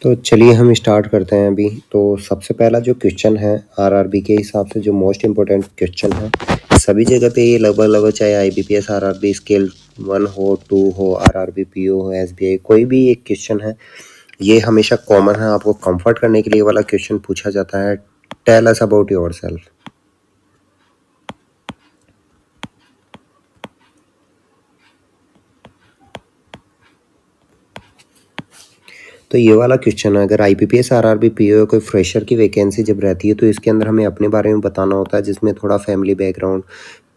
तो चलिए हम स्टार्ट करते हैं अभी। तो सबसे पहला जो क्वेश्चन है आरआरबी के हिसाब से जो मोस्ट इम्पोर्टेंट क्वेश्चन है, सभी जगह पे ये लगभग लगभग चाहे आईबीपीएस आरआरबी स्केल 1 हो 2 हो, आरआरबी पीओ हो, एसबीआई, कोई भी एक क्वेश्चन है, ये हमेशा कॉमन है। आपको कंफर्ट करने के लिए वाला क्वेश्चन पूछा जाता है, टेल अस अबाउट योरसेल्फ। तो ये वाला क्वेश्चन है, अगर आईपीपीएस आरआरबी पीओ कोई फ्रेशर की वैकेंसी जब रहती है तो इसके अंदर हमें अपने बारे में बताना होता है, जिसमें थोड़ा फैमिली बैकग्राउंड,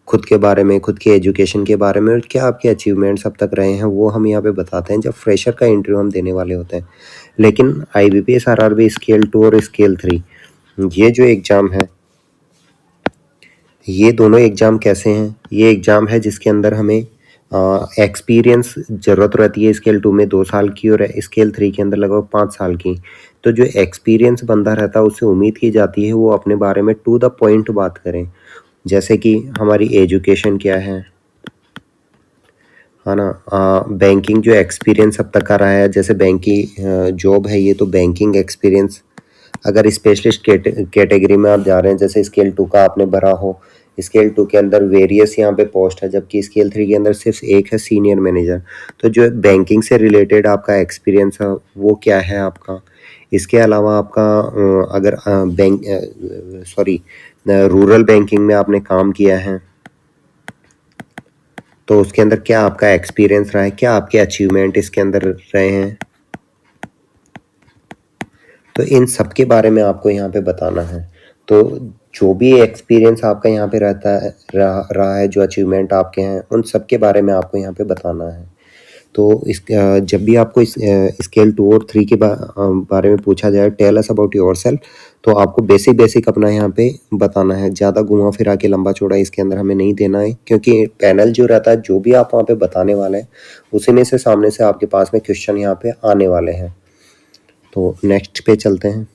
खुद के बारे में, खुद के एजुकेशन के बारे में और क्या आपके अचीवमेंट्स अब तक रहे हैं वो हम यहाँ पे बताते हैं जब फ्रेशर का इंटरव्यू हम देने वाले होते हैं। लेकिन आईबीपीएस आरआरबी स्केल 2 और स्केल 3, ये जो एग्ज़ाम है, ये दोनों एग्ज़ाम कैसे हैं? ये एग्ज़ाम है जिसके अंदर हमें एक्सपीरियंस ज़रूरत रहती है स्केल 2 में 2 साल की और स्केल 3 के अंदर लगभग 5 साल की। तो जो एक्सपीरियंस बंदा रहता है उससे उम्मीद की जाती है वो अपने बारे में टू द पॉइंट बात करें, जैसे कि हमारी एजुकेशन क्या है ना, बैंकिंग जो एक्सपीरियंस अब तक का रहा है, जैसे बैंकिंग जॉब है ये, तो बैंकिंग एक्सपीरियंस। अगर स्पेशलिस्ट कैटेगरी में आप जा रहे हैं, जैसे स्केल 2 का आपने भरा हो, स्केल 2 के अंदर वेरियस यहाँ पे पोस्ट है, जबकि स्केल 3 के अंदर सिर्फ एक है, सीनियर मैनेजर। तो जो बैंकिंग से रिलेटेड आपका एक्सपीरियंस है वो क्या है आपका। इसके अलावा आपका अगर बैंक सॉरी रूरल बैंकिंग में आपने काम किया है तो उसके अंदर क्या आपका एक्सपीरियंस रहा है, क्या आपके अचीवमेंट इसके अंदर रहे हैं। तो इन सब के बारे में आपको यहाँ पे बताना है। तो जो भी एक्सपीरियंस आपका यहाँ पे रहता है रहा है, जो अचीवमेंट आपके हैं, उन सब के बारे में आपको यहाँ पे बताना है। तो जब भी आपको इस स्केल 2 और 3 के बारे में पूछा जाए, टेल अस अबाउट योरसेल्फ, तो आपको बेसिक बेसिक अपना यहाँ पे बताना है। ज़्यादा घुमा फिरा के लंबा चौड़ा इसके अंदर हमें नहीं देना है, क्योंकि पैनल जो रहता है, जो भी आप वहाँ पे बताने वाले हैं, उसी में से सामने से आपके पास में क्वेश्चन यहाँ पे आने वाले हैं। तो नेक्स्ट पे चलते हैं।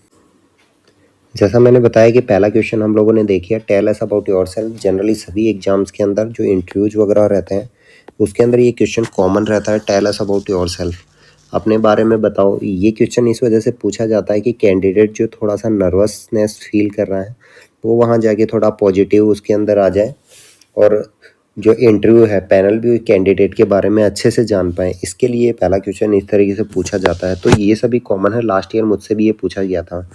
जैसा मैंने बताया कि पहला क्वेश्चन हम लोगों ने देखिए, tell us about yourself. Generally सभी एग्जाम्स के अंदर जो इंटरव्यूज वगैरह रहते हैं उसके अंदर ये क्वेश्चन कॉमन रहता है, टेल अस अबाउट योरसेल्फ, अपने बारे में बताओ। ये क्वेश्चन इस वजह से पूछा जाता है कि कैंडिडेट जो थोड़ा सा नर्वसनेस फील कर रहा है वो वहाँ जाके थोड़ा पॉजिटिव उसके अंदर आ जाए, और जो इंटरव्यू है पैनल भी कैंडिडेट के बारे में अच्छे से जान पाए, इसके लिए पहला क्वेश्चन इस तरीके से पूछा जाता है। तो ये सभी कॉमन है, लास्ट ईयर मुझसे भी ये पूछा गया था।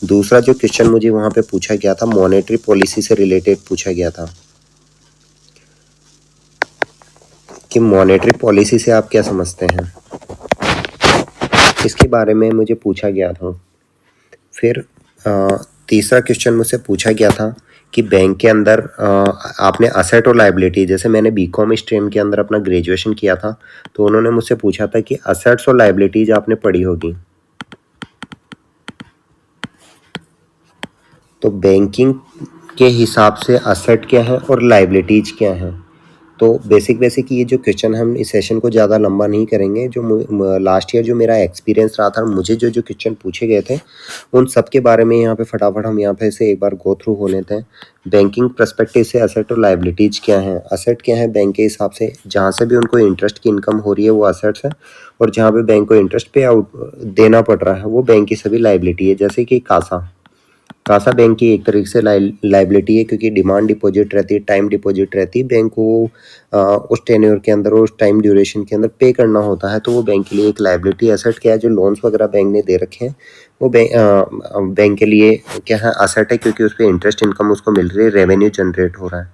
दूसरा जो क्वेश्चन मुझे वहाँ पे पूछा गया था, मॉनेटरी पॉलिसी से रिलेटेड पूछा गया था कि मॉनेटरी पॉलिसी से आप क्या समझते हैं, इसके बारे में मुझे पूछा गया था। फिर तीसरा क्वेश्चन मुझसे पूछा गया था कि बैंक के अंदर आपने असेट और लायबिलिटी, जैसे मैंने बीकॉम स्ट्रीम के अंदर अपना ग्रेजुएशन किया था, तो उन्होंने मुझसे पूछा था कि असेट्स और लायबिलिटीज आपने पढ़ी होगी। तो बैंकिंग के हिसाब से असेट क्या है और लायबिलिटीज क्या है। तो बेसिक ये जो क्वेश्चन, हम इस सेशन को ज़्यादा लंबा नहीं करेंगे। जो लास्ट ईयर जो मेरा एक्सपीरियंस रहा था, मुझे जो जो क्वेश्चन पूछे गए थे उन सब के बारे में यहाँ पे फटाफट हम यहाँ पे से एक बार गो थ्रू हो लेते हैं। बैंकिंग पर्सपेक्टिव से असेट और लायबिलिटीज क्या है। असेट क्या है बैंक के हिसाब से, जहाँ से भी उनको इंटरेस्ट की इनकम हो रही है वो असेट्स है, और जहाँ पे बैंक को इंटरेस्ट पे आउट देना पड़ रहा है वो बैंक की सभी लायबिलिटी है। जैसे कि कासा बैंक की एक तरीके से लाइबिलिटी है, क्योंकि डिमांड डिपॉजिट रहती है, टाइम डिपॉजिट रहती है, बैंक को उस टेन्योर के अंदर, उस टाइम ड्यूरेशन के अंदर पे करना होता है, तो वो बैंक के लिए एक लाइबिलिटी। एसेट क्या है, जो लोन्स वगैरह बैंक ने दे रखे हैं वो बैंक के लिए क्या है, असेट है, क्योंकि उस पर इंटरेस्ट इनकम उसको मिल रही है, रेवेन्यू जनरेट हो रहा है।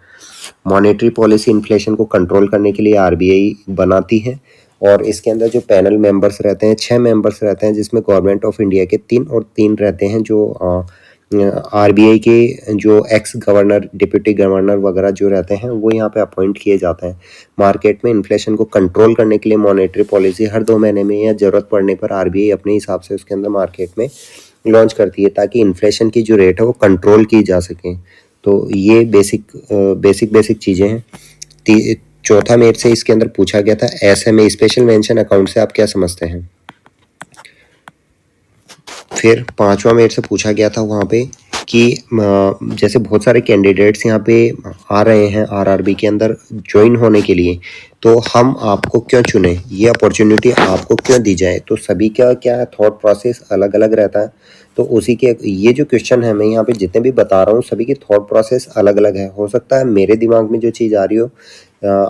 मॉनेटरी पॉलिसी इन्फ्लेशन को कंट्रोल करने के लिए आरबीआई बनाती है, और इसके अंदर जो पैनल मेंबर्स रहते हैं, 6 मेंबर्स रहते हैं, जिसमें गवर्नमेंट ऑफ इंडिया के 3 और 3 रहते हैं जो आरबीआई के जो एक्स गवर्नर, डिप्टी गवर्नर वगैरह जो रहते हैं वो यहाँ पे अपॉइंट किए जाते हैं। मार्केट में इन्फ्लेशन को कंट्रोल करने के लिए मॉनेटरी पॉलिसी हर 2 महीने में या ज़रूरत पड़ने पर आरबीआई अपने हिसाब से उसके अंदर मार्केट में लॉन्च करती है, ताकि इन्फ्लेशन की जो रेट है वो कंट्रोल की जा सके। तो ये बेसिक चीज़ें हैं। चौथा मेरे से इसके अंदर पूछा गया था, एसएमए स्पेशल मेंशन अकाउंट से आप क्या समझते हैं। फिर पांचवा मेरे से पूछा गया था वहाँ पे कि जैसे बहुत सारे कैंडिडेट्स यहाँ पे आ रहे हैं आरआरबी के अंदर ज्वाइन होने के लिए, तो हम आपको क्यों चुने, ये अपॉर्चुनिटी आपको क्यों दी जाए। तो सभी का क्या थॉट प्रोसेस अलग अलग रहता है। तो उसी के ये जो क्वेश्चन है मैं यहाँ पे जितने भी बता रहा हूँ सभी की थॉट प्रोसेस अलग अलग है। हो सकता है मेरे दिमाग में जो चीज़ आ रही हो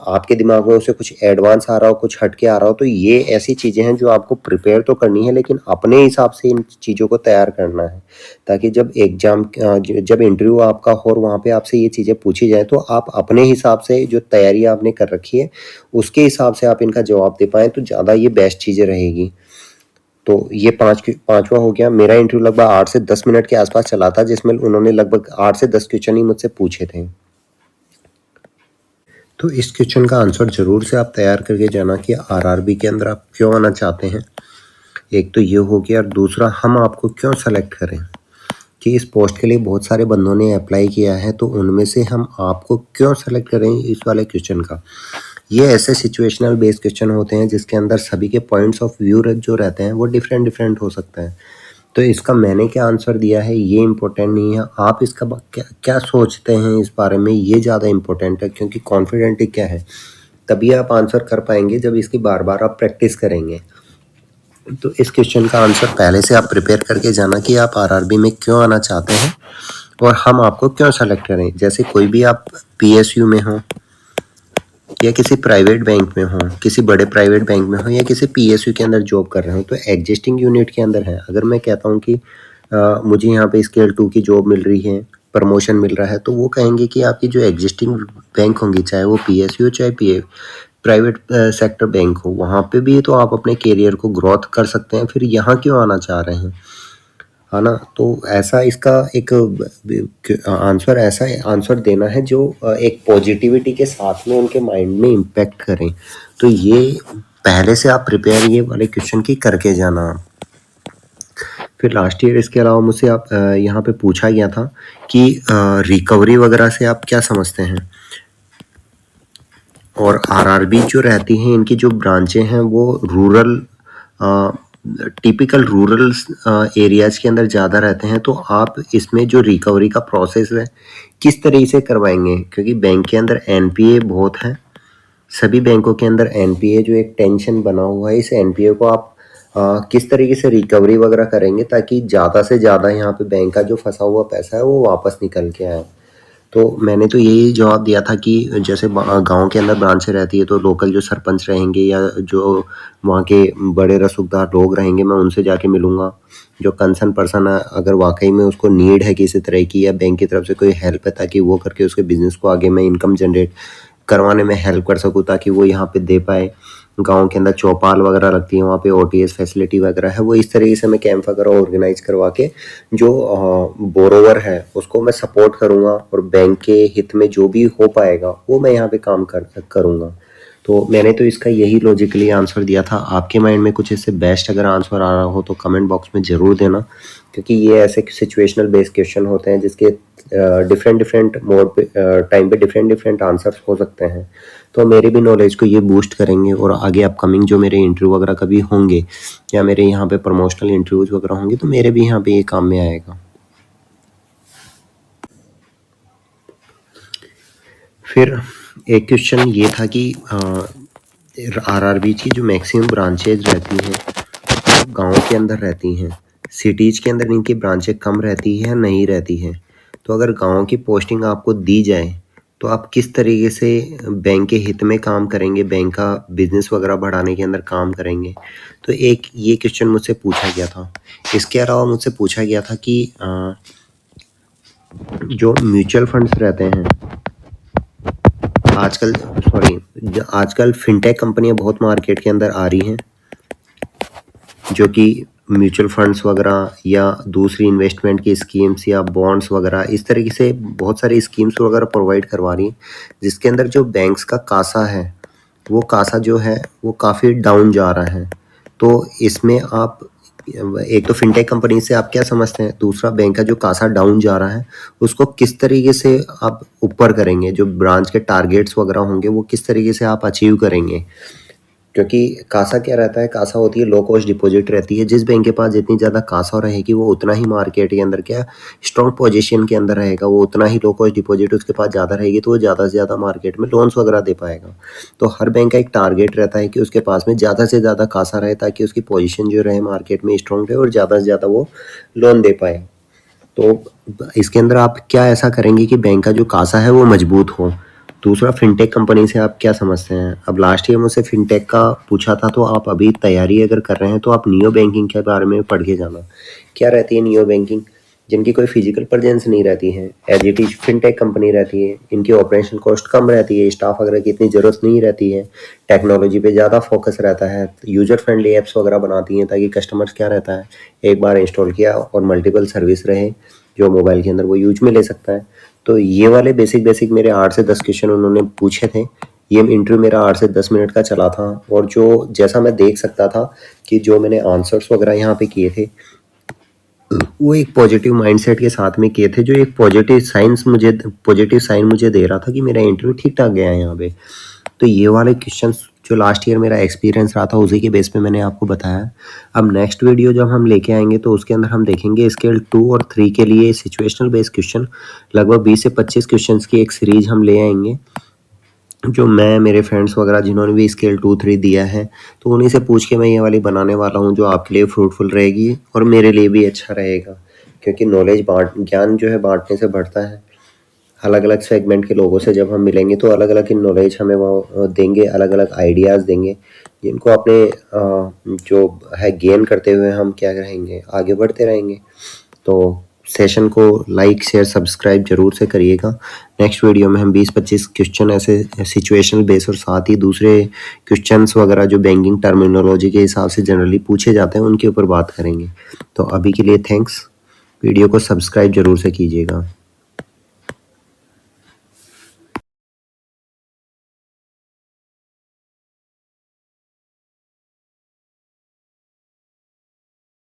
आपके दिमाग में उससे कुछ एडवांस आ रहा हो, कुछ हट के आ रहा हो। तो ये ऐसी चीज़ें हैं जो आपको प्रिपेयर तो करनी है, लेकिन अपने हिसाब से इन चीज़ों को तैयार करना है, ताकि जब एग्ज़ाम जब इंटरव्यू आपका हो और वहाँ पे आपसे ये चीज़ें पूछी जाए तो आप अपने हिसाब से जो तैयारी आपने कर रखी है उसके हिसाब से आप इनका जवाब दे पाएँ तो ज़्यादा ये बेस्ट चीज़ें रहेगी। तो ये पाँचवा हो गया। मेरा इंटरव्यू लगभग 8 से 10 मिनट के आसपास चला था, जिसमें उन्होंने लगभग 8 से 10 क्वेश्चन ही मुझसे पूछे थे। तो इस क्वेश्चन का आंसर ज़रूर से आप तैयार करके जाना कि आरआरबी के अंदर आप क्यों आना चाहते हैं। एक तो ये हो गया, और दूसरा हम आपको क्यों सेलेक्ट करें कि इस पोस्ट के लिए बहुत सारे बंदों ने अप्लाई किया है, तो उनमें से हम आपको क्यों सेलेक्ट करें इस वाले क्वेश्चन का। ये ऐसे सिचुएशनल बेस्ड क्वेश्चन होते हैं जिसके अंदर सभी के पॉइंट्स ऑफ व्यू जो रहते हैं वो डिफरेंट डिफरेंट हो सकते हैं। तो इसका मैंने क्या आंसर दिया है ये इम्पोर्टेंट नहीं है, आप इसका क्या क्या सोचते हैं इस बारे में ये ज़्यादा इम्पोर्टेंट है, क्योंकि कॉन्फिडेंट क्या है तभी आप आंसर कर पाएंगे जब इसकी बार बार आप प्रैक्टिस करेंगे। तो इस क्वेश्चन का आंसर पहले से आप प्रिपेयर करके जाना कि आप आरआरबी में क्यों आना चाहते हैं और हम आपको क्यों सेलेक्ट करें। जैसे कोई भी आप पीएसयू में हो या किसी प्राइवेट बैंक में हो, किसी बड़े प्राइवेट बैंक में हो या किसी पीएसयू के अंदर जॉब कर रहे हो, तो एग्जिस्टिंग यूनिट के अंदर है। अगर मैं कहता हूँ कि मुझे यहाँ पे स्केल 2 की जॉब मिल रही है, प्रमोशन मिल रहा है, तो वो कहेंगे कि आपकी जो एग्जिस्टिंग बैंक होंगी, चाहे वो पीएसयू चाहे प्राइवेट सेक्टर बैंक हो, वहाँ पे भी तो आप अपने करियर को ग्रोथ कर सकते हैं। फिर यहाँ क्यों आना चाह रहे हैं, है ना। तो ऐसा इसका एक आंसर, ऐसा आंसर देना है जो एक पॉजिटिविटी के साथ में उनके माइंड में इम्पैक्ट करें। तो ये पहले से आप प्रिपेयर ये वाले क्वेश्चन की करके जाना। फिर लास्ट ईयर इसके अलावा मुझसे आप यहाँ पे पूछा गया था कि रिकवरी वगैरह से आप क्या समझते हैं। और आरआरबी जो रहती हैं इनकी जो ब्रांचें हैं वो रूरल टिपिकल रूरल एरियाज़ के अंदर ज़्यादा रहते हैं। तो आप इसमें जो रिकवरी का प्रोसेस है किस तरीके से करवाएंगे, क्योंकि बैंक के अंदर एनपीए बहुत है, सभी बैंकों के अंदर एनपीए जो एक टेंशन बना हुआ है, इस एनपीए को आप किस तरीके से रिकवरी वगैरह करेंगे ताकि ज़्यादा से ज़्यादा यहाँ पे बैंक का जो फंसा हुआ पैसा है वो वापस निकल के आए। तो मैंने तो यही जवाब दिया था कि जैसे गांव के अंदर ब्रांचें रहती है तो लोकल जो सरपंच रहेंगे या जो वहाँ के बड़े रसूखदार लोग रहेंगे मैं उनसे जाके मिलूँगा। जो कंसर्न पर्सन है अगर वाकई में उसको नीड है किसी तरह की या बैंक की तरफ से कोई हेल्प है, ताकि वो करके उसके बिज़नेस को आगे मैं इनकम जनरेट करवाने में हेल्प कर सकूँ ताकि वो यहाँ पे दे पाए। गांव के अंदर चौपाल वगैरह लगती है, वहाँ पे ओटीएस फैसिलिटी वगैरह है, वो इस तरीके से मैं कैंप वगैरह ऑर्गेनाइज करवा के जो बोरोवर है उसको मैं सपोर्ट करूँगा और बैंक के हित में जो भी हो पाएगा वो मैं यहाँ पे काम करूँगा। तो मैंने तो इसका यही लॉजिकली आंसर दिया था। आपके माइंड में कुछ इससे बेस्ट अगर आंसर आ रहा हो तो कमेंट बॉक्स में ज़रूर देना, क्योंकि ये ऐसे सिचुएशनल बेस्ड क्वेश्चन होते हैं जिसके डिफरेंट डिफरेंट मोड पे टाइम पे डिफरेंट डिफरेंट आंसर्स हो सकते हैं। तो मेरे भी नॉलेज को ये बूस्ट करेंगे और आगे अपकमिंग जो मेरे इंटरव्यू वगैरह कभी होंगे या मेरे यहाँ पे प्रमोशनल इंटरव्यूज वगैरह होंगे तो मेरे भी यहाँ पे ये काम में आएगा। फिर एक क्वेश्चन ये था कि आरआरबी की जो मैक्सिमम ब्रांचेज रहती हैं गाँव के अंदर रहती हैं, सिटीज़ के अंदर इनकी ब्रांचें कम रहती है या नहीं रहती है। तो अगर गांव की पोस्टिंग आपको दी जाए तो आप किस तरीके से बैंक के हित में काम करेंगे, बैंक का बिजनेस वगैरह बढ़ाने के अंदर काम करेंगे। तो एक ये क्वेश्चन मुझसे पूछा गया था। इसके अलावा मुझसे पूछा गया था कि जो म्यूचुअल फंड्स रहते हैं आजकल फिनटेक कंपनियां बहुत मार्केट के अंदर आ रही हैं जो कि म्यूचुअल फंड्स वगैरह या दूसरी इन्वेस्टमेंट की स्कीम्स या बॉन्ड्स वगैरह इस तरीके से बहुत सारी स्कीम्स वगैरह प्रोवाइड करवा रही हैं, जिसके अंदर जो बैंक्स का कासा है वो कासा जो है वो काफ़ी डाउन जा रहा है। तो इसमें आप एक तो फिनटेक कंपनी से आप क्या समझते हैं, दूसरा बैंक का जो कासा डाउन जा रहा है उसको किस तरीके से आप ऊपर करेंगे, जो ब्रांच के टारगेट्स वगैरह होंगे वो किस तरीके से आप अचीव करेंगे। क्योंकि कासा क्या रहता है, कासा होती है लो कॉस्ट डिपॉजिट रहती है। जिस बैंक के पास जितनी ज़्यादा कासा रहेगी वो उतना ही मार्केट के अंदर क्या स्ट्रॉन्ग पोजीशन के अंदर रहेगा, वो उतना ही लो कॉस्ट डिपॉजिट उसके पास ज़्यादा रहेगी, तो वो ज़्यादा से ज़्यादा मार्केट में लोन्स वगैरह दे पाएगा। तो हर बैंक का एक टारगेट रहता है कि उसके पास में ज़्यादा से ज़्यादा कासा रहे, ताकि उसकी पोजीशन जो रहे मार्केट में स्ट्रॉन्ग रहे और ज़्यादा से ज़्यादा वो लोन दे पाए। तो इसके अंदर आप क्या ऐसा करेंगे कि बैंक का जो कासा है वो मजबूत हो। दूसरा, फिनटेक कंपनी से आप क्या समझते हैं? अब लास्ट ईयर मुझसे फिनटेक का पूछा था, तो आप अभी तैयारी अगर कर रहे हैं तो आप नियो बैंकिंग के बारे में पढ़ के जाना। क्या रहती है नियो बैंकिंग? जिनकी कोई फिजिकल प्रेजेंस नहीं रहती है, as it is fintech company रहती है, इनकी ऑपरेशन कॉस्ट कम रहती है, स्टाफ वगैरह की इतनी ज़रूरत नहीं रहती है, टेक्नोलॉजी पे ज़्यादा फोकस रहता है, यूजर फ्रेंडली एप्स वगैरह बनाती हैं ताकि कस्टमर्स क्या रहता है एक बार इंस्टॉल किया और मल्टीपल सर्विस रहे जो मोबाइल के अंदर वो यूज में ले सकता है। तो ये वाले बेसिक मेरे 8 से 10 क्वेश्चन उन्होंने पूछे थे। ये इंटरव्यू मेरा 8 से 10 मिनट का चला था, और जो जैसा मैं देख सकता था कि जो मैंने आंसर्स वगैरह यहाँ पे किए थे वो एक पॉजिटिव माइंडसेट के साथ में किए थे, जो एक पॉजिटिव साइन मुझे दे रहा था कि मेरा इंटरव्यू ठीक ठाक गया है यहाँ पे। तो ये वाले क्वेश्चंस जो लास्ट ईयर मेरा एक्सपीरियंस रहा था उसी के बेस पे मैंने आपको बताया। अब नेक्स्ट वीडियो जब हम लेके आएंगे तो उसके अंदर हम देखेंगे स्केल 2 और 3 के लिए सिचुएशनल बेस्ड क्वेश्चन, लगभग 20 से 25 क्वेश्चंस की एक सीरीज हम ले आएंगे, जो मैं मेरे फ्रेंड्स वगैरह जिन्होंने भी स्केल 2-3 दिया है तो उन्हीं से पूछ के मैं ये वाली बनाने वाला हूँ, जो आपके लिए फ्रूटफुल रहेगी और मेरे लिए भी अच्छा रहेगा। क्योंकि ज्ञान जो है बांटने से बढ़ता है। अलग अलग सेगमेंट के लोगों से जब हम मिलेंगे तो अलग अलग नॉलेज हमें वो देंगे, अलग अलग आइडियाज़ देंगे, जिनको अपने जो है गेन करते हुए हम क्या रहेंगे, आगे बढ़ते रहेंगे। तो सेशन को लाइक शेयर सब्सक्राइब जरूर से करिएगा। नेक्स्ट वीडियो में हम 20-25 क्वेश्चन ऐसे सिचुएशनल बेस और साथ ही दूसरे क्वेश्चंस वगैरह जो बैंकिंग टर्मिनोलॉजी के हिसाब से जनरली पूछे जाते हैं उनके ऊपर बात करेंगे। तो अभी के लिए थैंक्स। वीडियो को सब्सक्राइब जरूर से कीजिएगा।